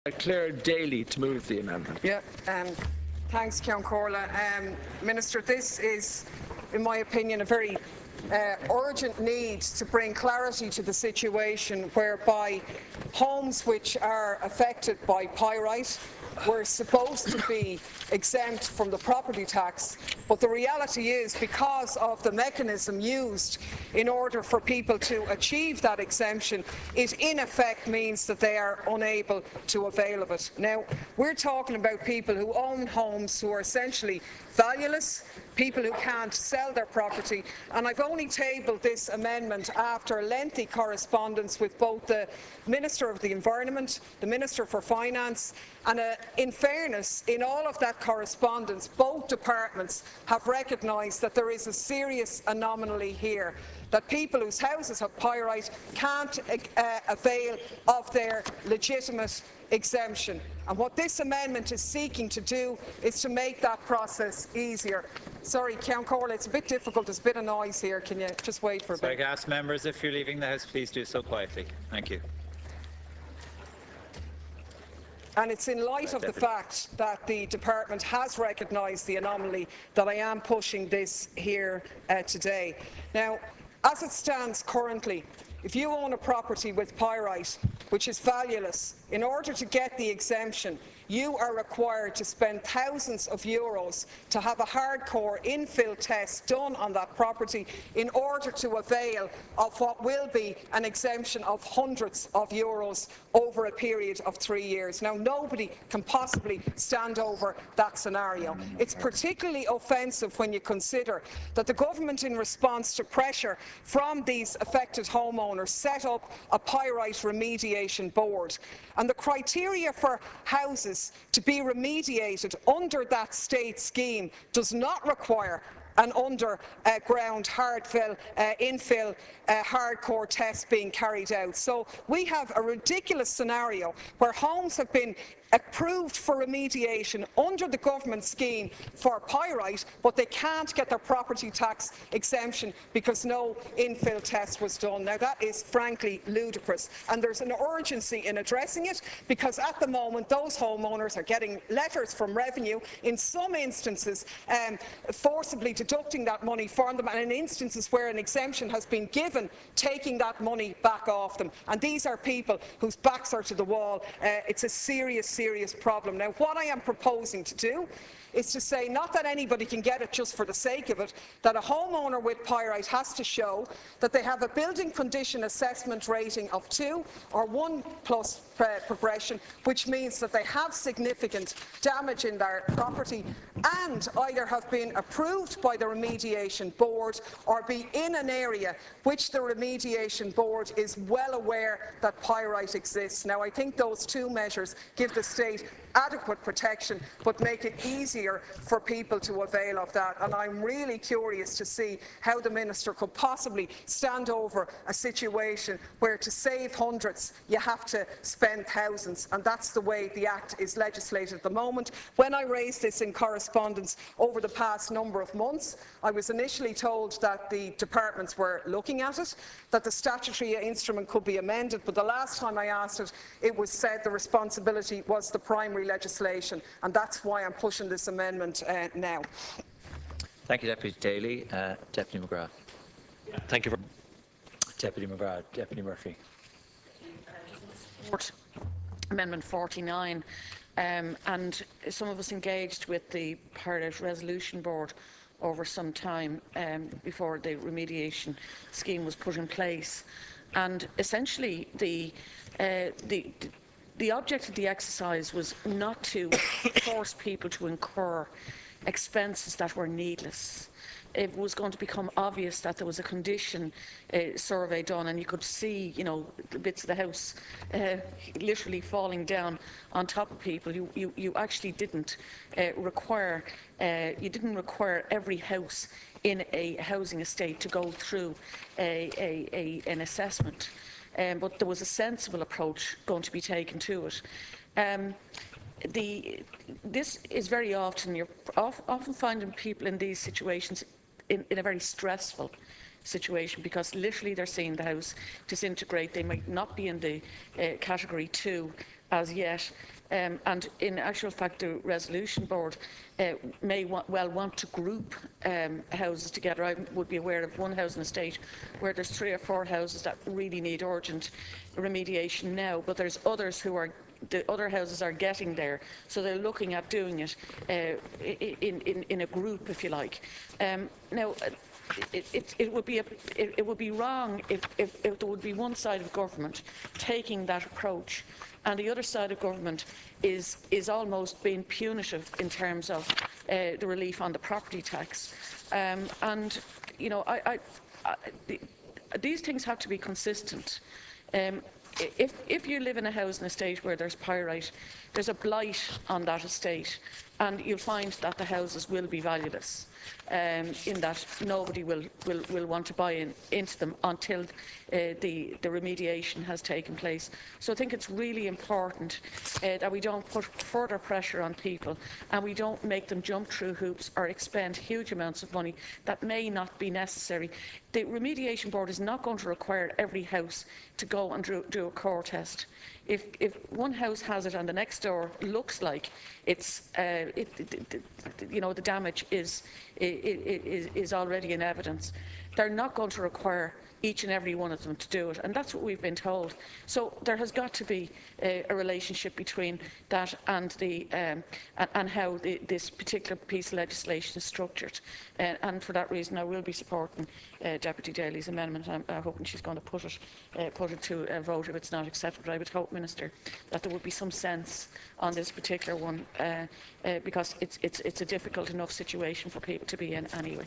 Clare Daly to move the amendment. Yeah, thanks, Ceann Comhairle. Minister, this is, in my opinion, a very urgent need to bring clarity to the situation whereby homes which are affected by pyrite were supposed to be exempt from the property tax, but the reality is, because of the mechanism used in order for people to achieve that exemption, it in effect means that they are unable to avail of it. Now, we're talking about people who own homes who are essentially valueless, people who can't sell their property, and I've only tabled this amendment after lengthy correspondence with both the Minister of the Environment, the Minister for Finance, and in fairness, in all of that correspondence, both departments have recognised that there is a serious anomaly here, that people whose houses have pyrite can't avail of their legitimate exemption. And what this amendment is seeking to do is to make that process easier. Sorry, Ceann Comhairle, it's a bit difficult. There's a bit of noise here. Can you just wait for a bit? So I ask members, if you're leaving the House, please do so quietly. Thank you. And it's in light of the fact that the department has recognised the anomaly that I am pushing this here today. Now, as it stands currently, if you own a property with pyrite, which is valueless, in order to get the exemption, you are required to spend thousands of euros to have a hardcore infill test done on that property in order to avail of what will be an exemption of hundreds of euros over a period of 3 years. Now, nobody can possibly stand over that scenario. It's particularly offensive when you consider that the government, in response to pressure from these affected homeowners, set up a pyrite remediation board. And the criteria for houses to be remediated under that state scheme does not require an underground infill hardcore test being carried out. So we have a ridiculous scenario where homes have been approved for remediation under the government scheme for pyrite, but they can't get their property tax exemption because no infill test was done. Now, that is frankly ludicrous, and there's an urgency in addressing it, because at the moment those homeowners are getting letters from Revenue, in some instances forcibly deducting that money from them, and in instances where an exemption has been given, taking that money back off them. And these are people whose backs are to the wall. It's a serious problem. Now, what I am proposing to do is to say, not that anybody can get it just for the sake of it, that a homeowner with pyrite has to show that they have a building condition assessment rating of 2 or 1+ progression, which means that they have significant damage in their property and either have been approved by the remediation board or be in an area which the remediation board is well aware that pyrite exists. Now, I think those two measures give the state adequate protection but make it easier for people to avail of that, and I'm really curious to see how the Minister could possibly stand over a situation where to save hundreds you have to spend thousands, and that's the way the Act is legislated at the moment. When I raised this in correspondence over the past number of months, I was initially told that the departments were looking at it, that the statutory instrument could be amended, but the last time I asked it, it was said the responsibility was the primary legislation, and that's why I'm pushing this amendment now. Thank you, Deputy Daly. Deputy McGrath. Thank you. Deputy McGrath. Deputy Murphy. Amendment 49, and some of us engaged with the Pyrite Resolution Board over some time before the remediation scheme was put in place, and essentially the object of the exercise was not to force people to incur expenses that were needless. It was going to become obvious that there was a condition survey done, and you could see, the bits of the house literally falling down on top of people. You actually didn't require every house in a housing estate to go through an assessment. But there was a sensible approach going to be taken to it. This is very often, you're often finding people in these situations in a very stressful situation, because literally they're seeing the house disintegrate. They might not be in the category 2, as yet. And in actual fact, the resolution board may well want to group houses together. I would be aware of one housing estate where there's 3 or 4 houses that really need urgent remediation now, but there's others who are, the other houses are getting there, so they're looking at doing it in a group, if you like. Now, it would be wrong if there would be one side of government taking that approach, and the other side of government is almost being punitive in terms of the relief on the property tax. And you know, these things have to be consistent. If you live in a housing estate where there's pyrite, there's a blight on that estate, and you'll find that the houses will be valueless, in that nobody will want to buy into them until the remediation has taken place. So I think it's really important that we don't put further pressure on people, and we don't make them jump through hoops or expend huge amounts of money that may not be necessary. The remediation board is not going to require every house to go and do a core test. If one house has it and the next door looks like it's, you know, the damage is already in evidence, they're not going to require each and every one of them to do it, and that's what we've been told. So there has got to be a relationship between that and the and how this particular piece of legislation is structured, and for that reason I will be supporting Deputy Daly's amendment. I'm hoping she's going to put it to a vote if it's not accepted. But I would hope, Minister, that there would be some sense on this particular one, because it's a difficult enough situation for people to be in anyway.